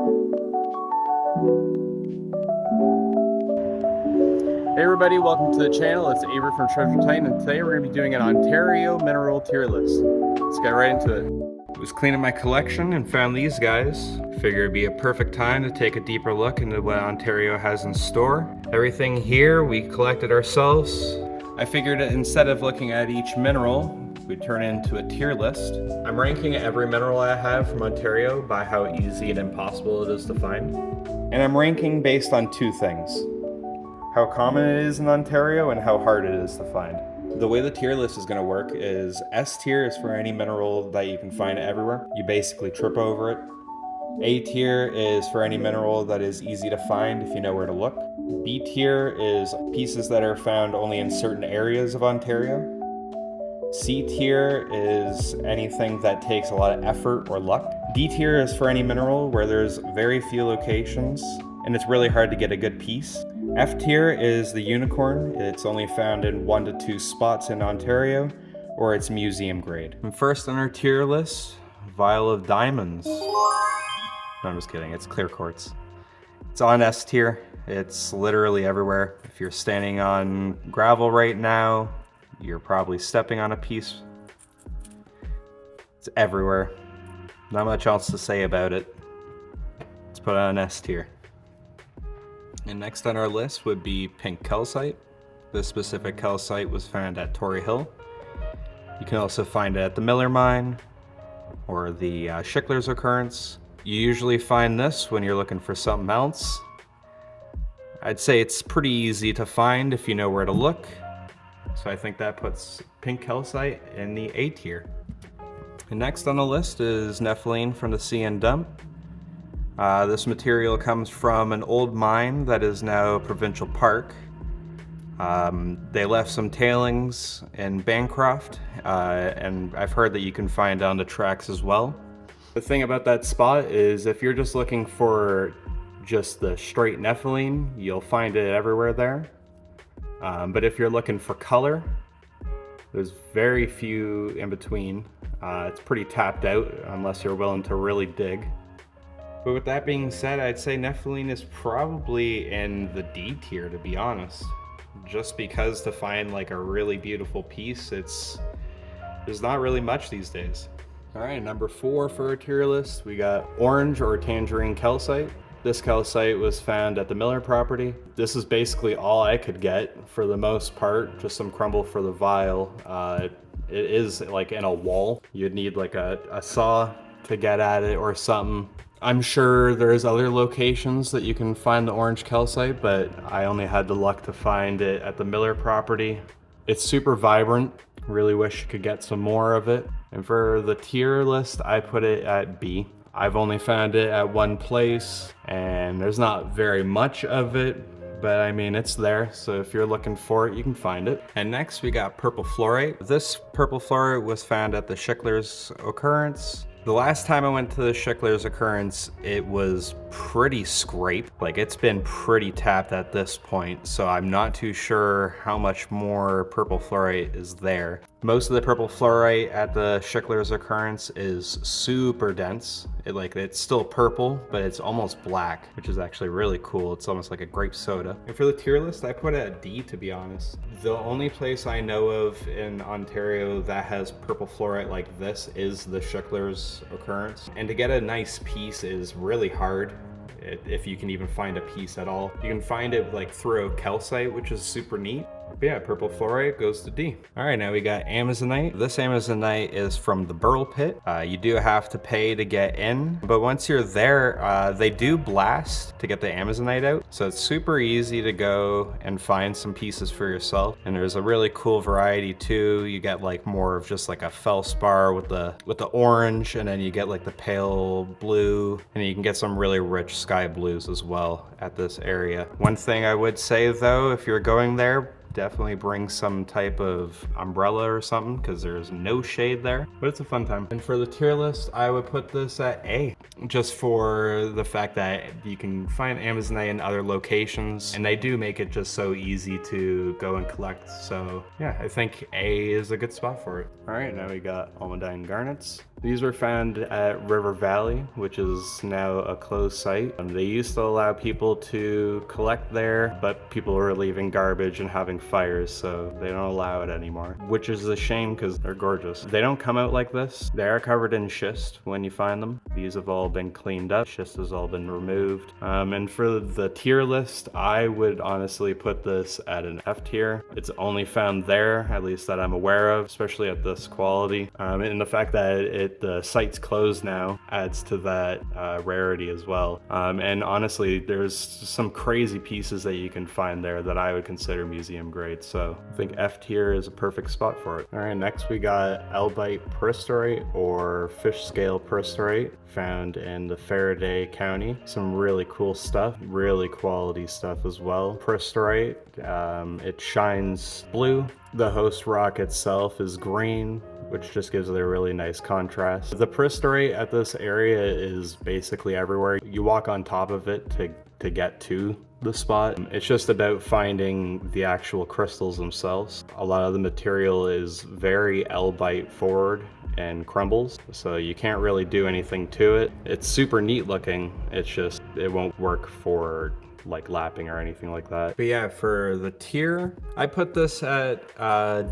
Hey everybody, welcome to the channel. It's Avery from Treasure Titan, and today we're going to be doing an Ontario mineral tier list. Let's get right into it. I was cleaning my collection and found these guys. Figured it'd be a perfect time to take a deeper look into what Ontario has in store. Everything here we collected ourselves. I figured that instead of looking at each mineral, we'd turn it into a tier list. I'm ranking every mineral I have from Ontario by how easy and impossible it is to find. And I'm ranking based on two things: how common it is in Ontario and how hard it is to find. The way the tier list is going to work is S tier is for any mineral that you can find everywhere. You basically trip over it. A tier is for any mineral that is easy to find if you know where to look. B tier is pieces that are found only in certain areas of Ontario. C tier is anything that takes a lot of effort or luck. D tier is for any mineral where there's very few locations and it's really hard to get a good piece. F tier is the unicorn. It's only found in 1 to 2 spots in Ontario, or it's museum grade. And first on our tier list, vial of diamonds. No, I'm just kidding, it's clear quartz. It's on S tier. It's literally everywhere. If you're standing on gravel right now, you're probably stepping on a piece. It's everywhere. Not much else to say about it. Let's put it on S tier. And next on our list would be pink calcite. This specific calcite was found at Tory Hill. You can also find it at the Miller Mine or the Schicklers Occurrence. You usually find this when you're looking for something else. I'd say it's pretty easy to find if you know where to look. So I think that puts pink calcite in the A tier. And next on the list is Nepheline from the CN dump. This material comes from an old mine that is now a provincial park. They left some tailings in Bancroft, and I've heard that you can find on the tracks as well. The thing about that spot is if you're just looking for just the straight Nepheline, you'll find it everywhere there. But if you're looking for color, there's very few in between. It's pretty tapped out unless you're willing to really dig. But with that being said, I'd say Nepheline is probably in the D tier, to be honest. Just because to find like a really beautiful piece, there's not really much these days. All right, number 4 for our tier list, we got orange or tangerine calcite. This calcite was found at the Miller property. This is basically all I could get for the most part, just some crumble for the vial. It is like in a wall. You'd need like a saw to get at it or something. I'm sure there's other locations that you can find the orange calcite, but I only had the luck to find it at the Miller property. It's super vibrant. Really wish you could get some more of it. And for the tier list, I put it at B. I've only found it at one place and there's not very much of it, but I mean, it's there. So if you're looking for it, you can find it. And next we got purple fluorite. This purple fluorite was found at the Schicklers Occurrence. The last time I went to the Schicklers Occurrence, it was pretty scraped. Like, it's been pretty tapped at this point, so I'm not too sure how much more purple fluorite is there. Most of the purple fluorite at the Schicklers Occurrence is super dense. It's still purple, but it's almost black, which is actually really cool. It's almost like a grape soda. And for the tier list, I put it at D, to be honest. The only place I know of in Ontario that has purple fluorite like this is the Schicklers Occurrence. And to get a nice piece is really hard, if you can even find a piece at all. You can find it like through a calcite, which is super neat. But yeah, purple fluorite goes to D. All right, now we got Amazonite. This Amazonite is from the Beryl pit. You do have to pay to get in, but once you're there, they do blast to get the Amazonite out. So it's super easy to go and find some pieces for yourself. And there's a really cool variety too. You get like more of just like a feldspar with the orange, and then you get like the pale blue, and you can get some really rich sky blues as well at this area. One thing I would say though, if you're going there, definitely bring some type of umbrella or something, because there's no shade there, but it's a fun time. And for the tier list, I would put this at A, just for the fact that you can find Amazonite in other locations, and they do make it just so easy to go and collect. So yeah, I think A is a good spot for it. All right, now we got Almandine Garnets. These were found at River Valley, which is now a closed site. They used to allow people to collect there, but people were leaving garbage and having fires, so they don't allow it anymore, which is a shame because they're gorgeous. They don't come out like this. They are covered in schist when you find them. These have all been cleaned up. Schist has all been removed. And for the tier list, I would honestly put this at an F tier. It's only found there, at least that I'm aware of, especially at this quality. And the fact that the site's closed now adds to that rarity as well. And honestly, there's some crazy pieces that you can find there that I would consider museum grade. So I think F tier is a perfect spot for it. All right, next we got Albite Peristerite or Fishscale Peristerite, found in the Faraday County. Some really cool stuff, really quality stuff as well. Peristerite, it shines blue. The host rock itself is green, which just gives it a really nice contrast. The peristerite at this area is basically everywhere. You walk on top of it to get to the spot. It's just about finding the actual crystals themselves. A lot of the material is very Albite forward and crumbles, so you can't really do anything to it. It's super neat looking, it's just, it won't work for like lapping or anything like that. But yeah, for the tier, I put this at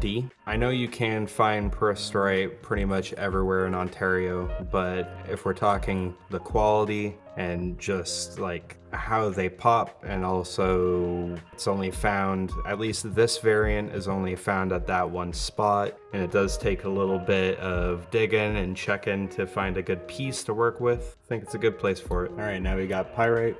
D. I know you can find peristerite pretty much everywhere in Ontario, but if we're talking the quality and just like how they pop, and also it's only found, at least this variant is only found at that one spot, and it does take a little bit of digging and checking to find a good piece to work with. I think it's a good place for it. All right, now we got pyrite.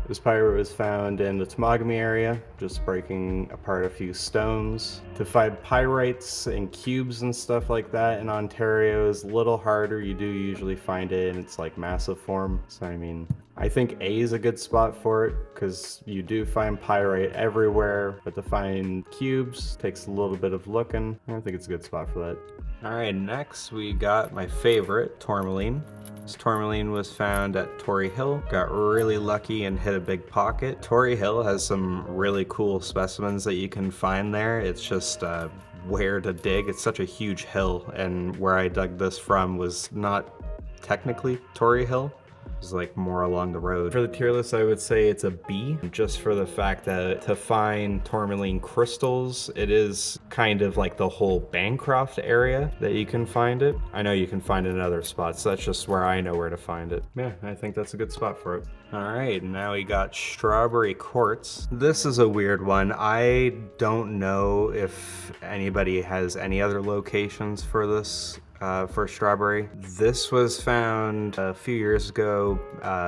This pyrite was found in the Temagami area, just breaking apart a few stones. To find pyrites and cubes and stuff like that in Ontario is a little harder. You do usually find it in its like massive form. So I mean, I think A is a good spot for it because you do find pyrite everywhere, but to find cubes takes a little bit of looking. I don't think it's a good spot for that. All right, next we got my favorite, Tourmaline. This Tourmaline was found at Tory Hill. Got really lucky and hit a big pocket. Tory Hill has some really cool specimens that you can find there. It's just where to dig. It's such a huge hill, and where I dug this from was not technically Tory Hill. It was like more along the road. For the tier list, I would say it's a B, just for the fact that to find tourmaline crystals, it is kind of like the whole Bancroft area that you can find it. I know you can find it in other spots. That's just where I know where to find it. Yeah, I think that's a good spot for it. All right, now we got strawberry quartz. This is a weird one. I don't know if anybody has any other locations for this. For strawberry. This was found a few years ago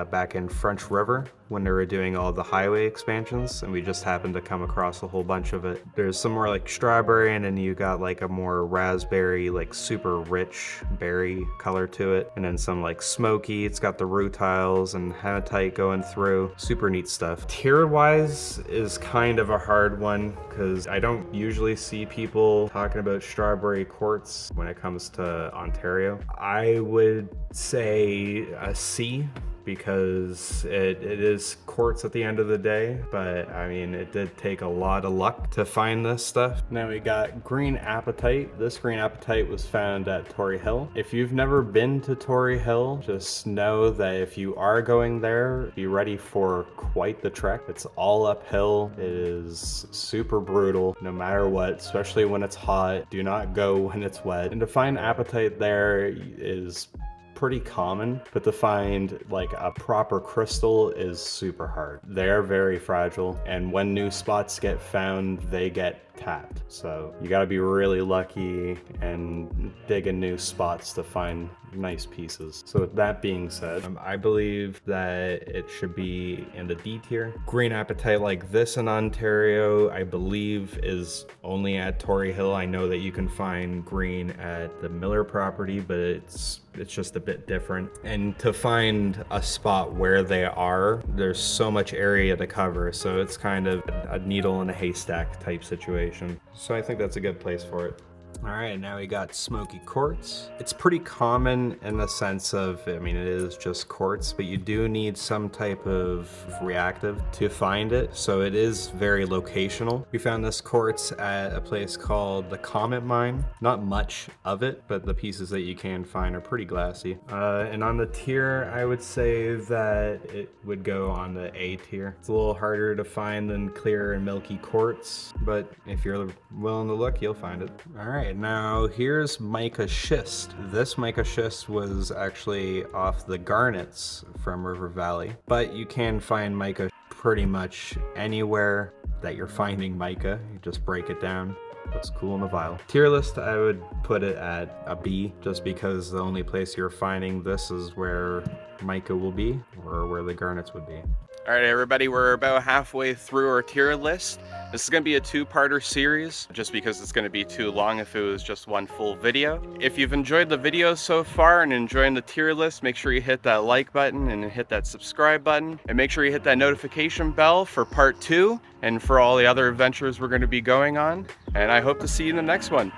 back in French River when they were doing all the highway expansions, and we just happened to come across a whole bunch of it. There's some more like strawberry, and then you got like a more raspberry, like super rich berry color to it, and then some like smoky. It's got the rutiles and hematite going through. Super neat stuff. Tier wise is kind of a hard one because I don't usually see people talking about strawberry quartz when it comes to Ontario. I would say a C, because it is quartz at the end of the day, but I mean, it did take a lot of luck to find this stuff. Now we got green apatite. This green apatite was found at Tory Hill. If you've never been to Tory Hill, just know that if you are going there, be ready for quite the trek. It's all uphill. It is super brutal no matter what, especially when it's hot. Do not go when it's wet. And to find apatite there is pretty common, but to find like a proper crystal is super hard. They're very fragile, and when new spots get found, they get tapped. So you got to be really lucky and dig in new spots to find nice pieces. So with that being said, I believe that it should be in the D tier. Green apatite like this in Ontario, I believe, is only at Tory Hill. I know that you can find green at the Miller property, but it's just a bit different. And to find a spot where they are, there's so much area to cover, so it's kind of a needle in a haystack type situation. So I think that's a good place for it. All right, now we got Smoky Quartz. It's pretty common in the sense of, I mean, it is just quartz, but you do need some type of reactive to find it, so it is very locational. We found this quartz at a place called the Comet Mine. Not much of it, but the pieces that you can find are pretty glassy. And on the tier, I would say that it would go on the A tier. It's a little harder to find than clear and milky quartz, but if you're willing to look, you'll find it. All right, now here's Mica Shist. This Mica Shist was actually off the Garnets from River Valley, but you can find mica pretty much anywhere that you're finding mica. You just break it down. Looks cool in the vial. Tier list, I would put it at a B, just because the only place you're finding this is where mica will be, or where the garnets would be. All right, everybody, we're about halfway through our tier list. This is going to be a two-parter series, just because it's going to be too long if it was just one full video. If you've enjoyed the video so far and enjoying the tier list, make sure you hit that like button and hit that subscribe button, and make sure you hit that notification bell for part 2 and for all the other adventures we're going to be going on. And I hope to see you in the next one.